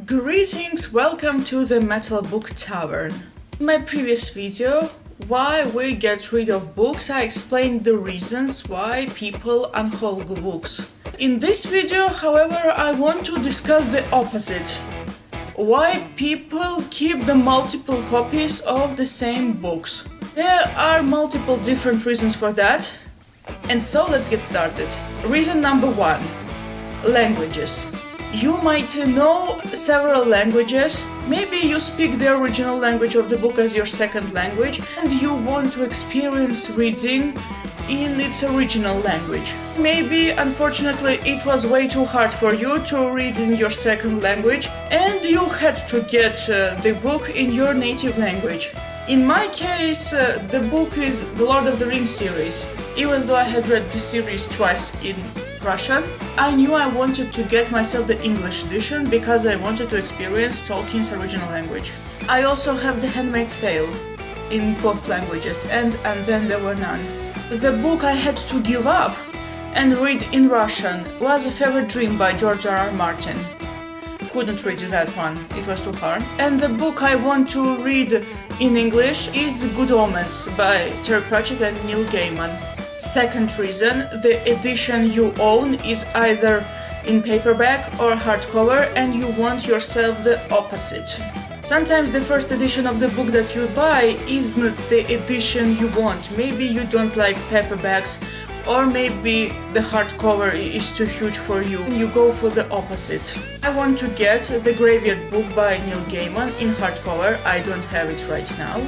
Greetings, welcome to the Metal Book Tavern. In my previous video, why we get rid of books, I explained the reasons why people unhaul books. In this video, however, I want to discuss the opposite. Why people keep the multiple copies of the same books. There are multiple different reasons for that, and so let's get started. Reason number one, languages. You might know several languages, maybe you speak the original language of the book as your second language and you want to experience reading in its original language. Maybe, unfortunately, it was way too hard for you to read in your second language and you had to get the book in your native language. In my case, the book is the Lord of the Rings series. Even though I had read the series twice in Russian, I knew I wanted to get myself the English edition because I wanted to experience Tolkien's original language. I also have The Handmaid's Tale in both languages, and then there were none. The book I had to give up and read in Russian was A Fever Dream by George R.R. Martin. Couldn't read that one, it was too hard. And the book I want to read in English is Good Omens by Terry Pratchett and Neil Gaiman. Second reason, the edition you own is either in paperback or hardcover and you want yourself the opposite. Sometimes the first edition of the book that you buy isn't the edition you want. Maybe you don't like paperbacks, or maybe the hardcover is too huge for you and you go for the opposite. I want to get the Graveyard Book by Neil Gaiman in hardcover. I don't have it right now.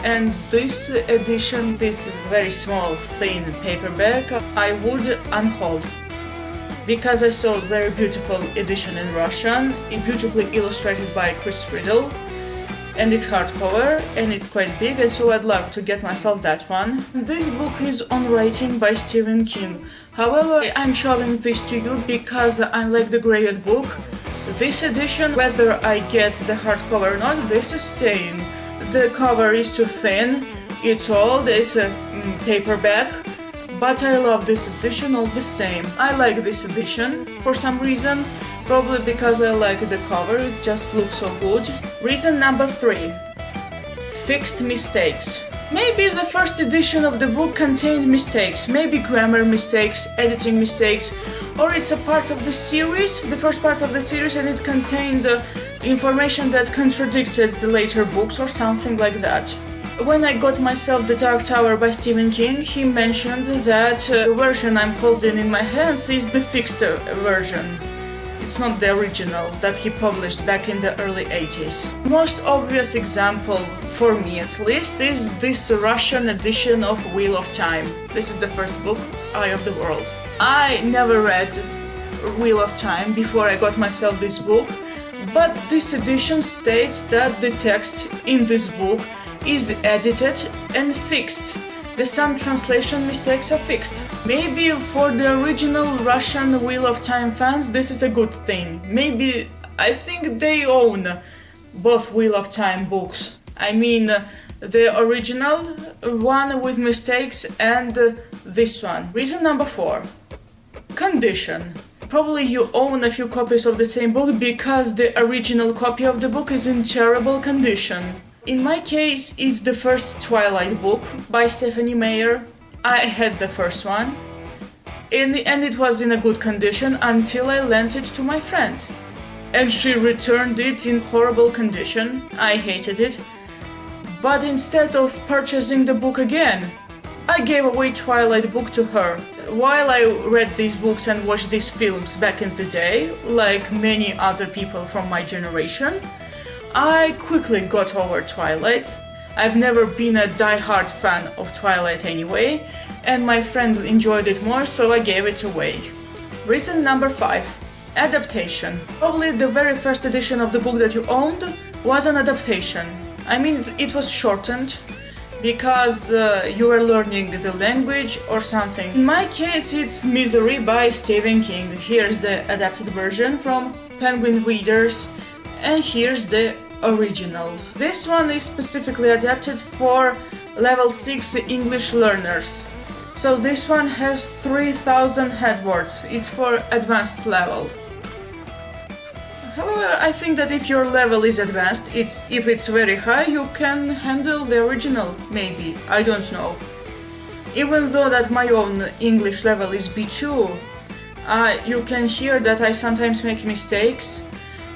And this edition, this very small, thin paperback, I would unhaul. Because I saw a very beautiful edition in Russian, it's beautifully illustrated by Chris Riddle, and it's hardcover, and it's quite big, and so I'd love to get myself that one. This book is on writing by Stephen King. However, I'm showing this to you because I like the Graveyard Book. This edition, whether I get the hardcover or not, this is staying. The cover is too thin, it's old, it's a paperback, but I love this edition all the same. I like this edition for some reason, probably because I like the cover, it just looks so good. Reason number three, fixed mistakes. Maybe the first edition of the book contained mistakes, maybe grammar mistakes, editing mistakes, or it's a part of the series, the first part of the series, and it contained information that contradicted the later books or something like that. When I got myself The Dark Tower by Stephen King, he mentioned that the version I'm holding in my hands is the fixed version. It's not the original that he published back in the early 80s. Most obvious example, for me at least, is this Russian edition of Wheel of Time. This is the first book, Eye of the World. I never read Wheel of Time before I got myself this book, but this edition states that the text in this book is edited and fixed. Some translation mistakes are fixed. Maybe for the original Russian Wheel of Time fans this is a good thing. Maybe, I think they own both Wheel of Time books. I mean the original one with mistakes and this one. Reason number four, condition. Probably you own a few copies of the same book because the original copy of the book is in terrible condition. In my case, it's the first Twilight book by Stephenie Meyer. I had the first one, and it was in a good condition until I lent it to my friend. And she returned it in horrible condition. I hated it. But instead of purchasing the book again, I gave away Twilight book to her. While I read these books and watched these films back in the day, like many other people from my generation, I quickly got over Twilight. I've never been a die-hard fan of Twilight anyway, and my friend enjoyed it more, so I gave it away. Reason number five, adaptation. Probably the very first edition of the book that you owned was an adaptation. I mean, it was shortened because you were learning the language or something. In my case, it's Misery by Stephen King. Here's the adapted version from Penguin Readers, and here's the original. This one is specifically adapted for level 6 English learners. So this one has 3000 headwords. It's for advanced level. However, I think that if your level is advanced, if it's very high, you can handle the original, maybe, I don't know. Even though that my own English level is B2, you can hear that I sometimes make mistakes,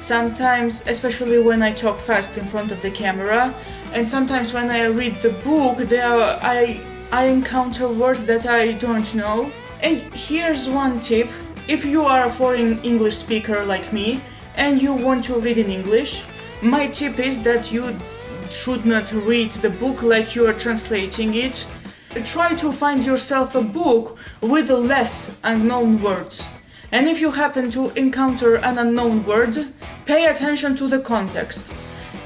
sometimes, especially when I talk fast in front of the camera, and sometimes when I read the book, I encounter words that I don't know. And here's one tip: if you are a foreign English speaker like me, and you want to read in English, my tip is that you should not read the book like you are translating it. Try to find yourself a book with less unknown words. And if you happen to encounter an unknown word, pay attention to the context.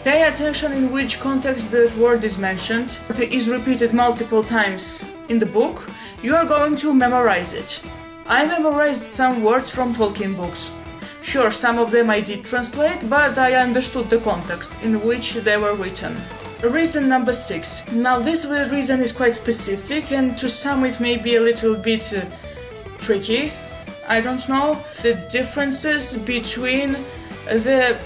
Pay attention in which context the word is mentioned. If it is repeated multiple times in the book, you are going to memorize it. I memorized some words from Tolkien books. Sure, some of them I did translate, but I understood the context in which they were written. Reason number 6. Now this reason is quite specific, and to some it may be a little bit tricky. I don't know the differences between the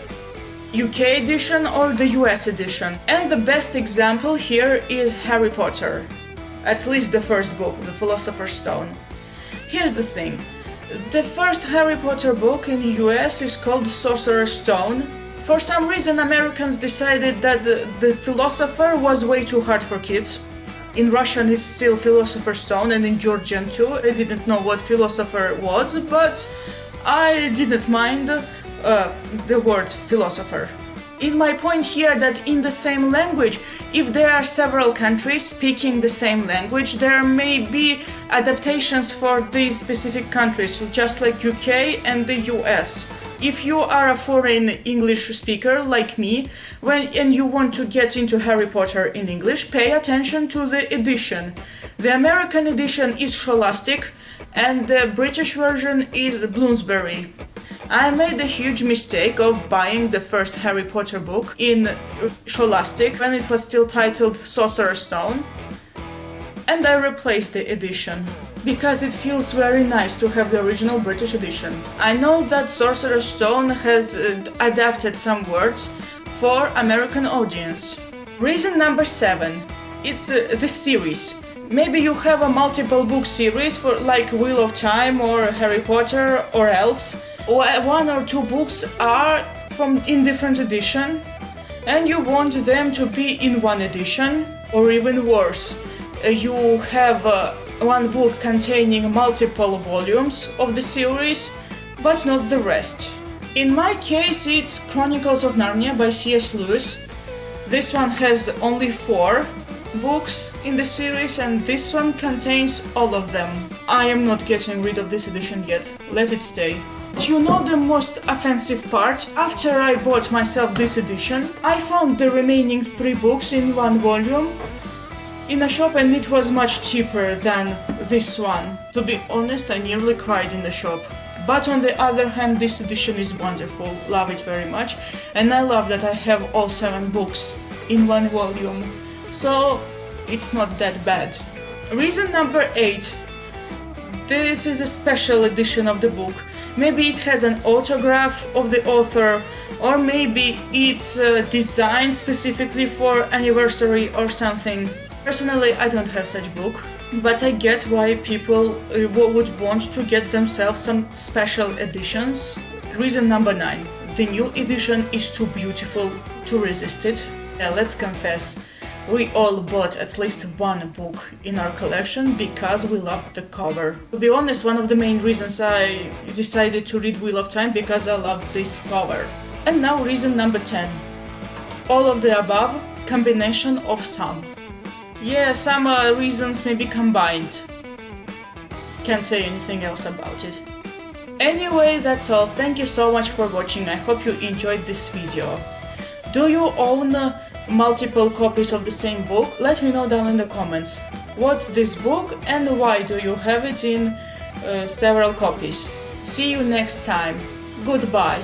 UK edition or the US edition. And the best example here is Harry Potter. At least the first book, The Philosopher's Stone. Here's the thing. The first Harry Potter book in the US is called Sorcerer's Stone. For some reason, Americans decided that the Philosopher was way too hard for kids. In Russian it's still Philosopher's Stone, and in Georgian too. I didn't know what Philosopher was, but I didn't mind the word Philosopher. In my point here that in the same language, if there are several countries speaking the same language, there may be adaptations for these specific countries, just like UK and the US. If you are a foreign English speaker like me, and you want to get into Harry Potter in English, pay attention to the edition. The American edition is Scholastic, and the British version is Bloomsbury. I made a huge mistake of buying the first Harry Potter book in Scholastic when it was still titled Sorcerer's Stone, and I replaced the edition because it feels very nice to have the original British edition. I know that Sorcerer's Stone has adapted some words for American audience. Reason number 7. It's the series. Maybe you have a multiple book series for like Wheel of Time or Harry Potter or else. One or two books are in different edition, and you want them to be in one edition, or even worse, you have one book containing multiple volumes of the series, but not the rest. In my case, it's Chronicles of Narnia by C.S. Lewis. This one has only 4 books in the series, and this one contains all of them. I am not getting rid of this edition yet. Let it stay. You know the most offensive part? After I bought myself this edition, I found the remaining 3 books in one volume in a shop, and it was much cheaper than this one. To be honest, I nearly cried in the shop. But on the other hand, this edition is wonderful, love it very much, and I love that I have all 7 books in one volume, so it's not that bad. Reason number 8. This is a special edition of the book. Maybe it has an autograph of the author, or maybe it's designed specifically for anniversary or something. Personally, I don't have such book, but I get why people would want to get themselves some special editions. Reason number 9. The new edition is too beautiful to resist it. Let's confess, we all bought at least one book in our collection because we loved the cover. To be honest, one of the main reasons I decided to read Wheel of Time because I loved this cover. And now reason number 10. All of the above, combination of some. Yeah, some reasons may be combined. Can't say anything else about it. Anyway, that's all. Thank you so much for watching. I hope you enjoyed this video. Do you own multiple copies of the same book? Let me know down in the comments. What's this book and why do you have it in several copies? See you next time. Goodbye.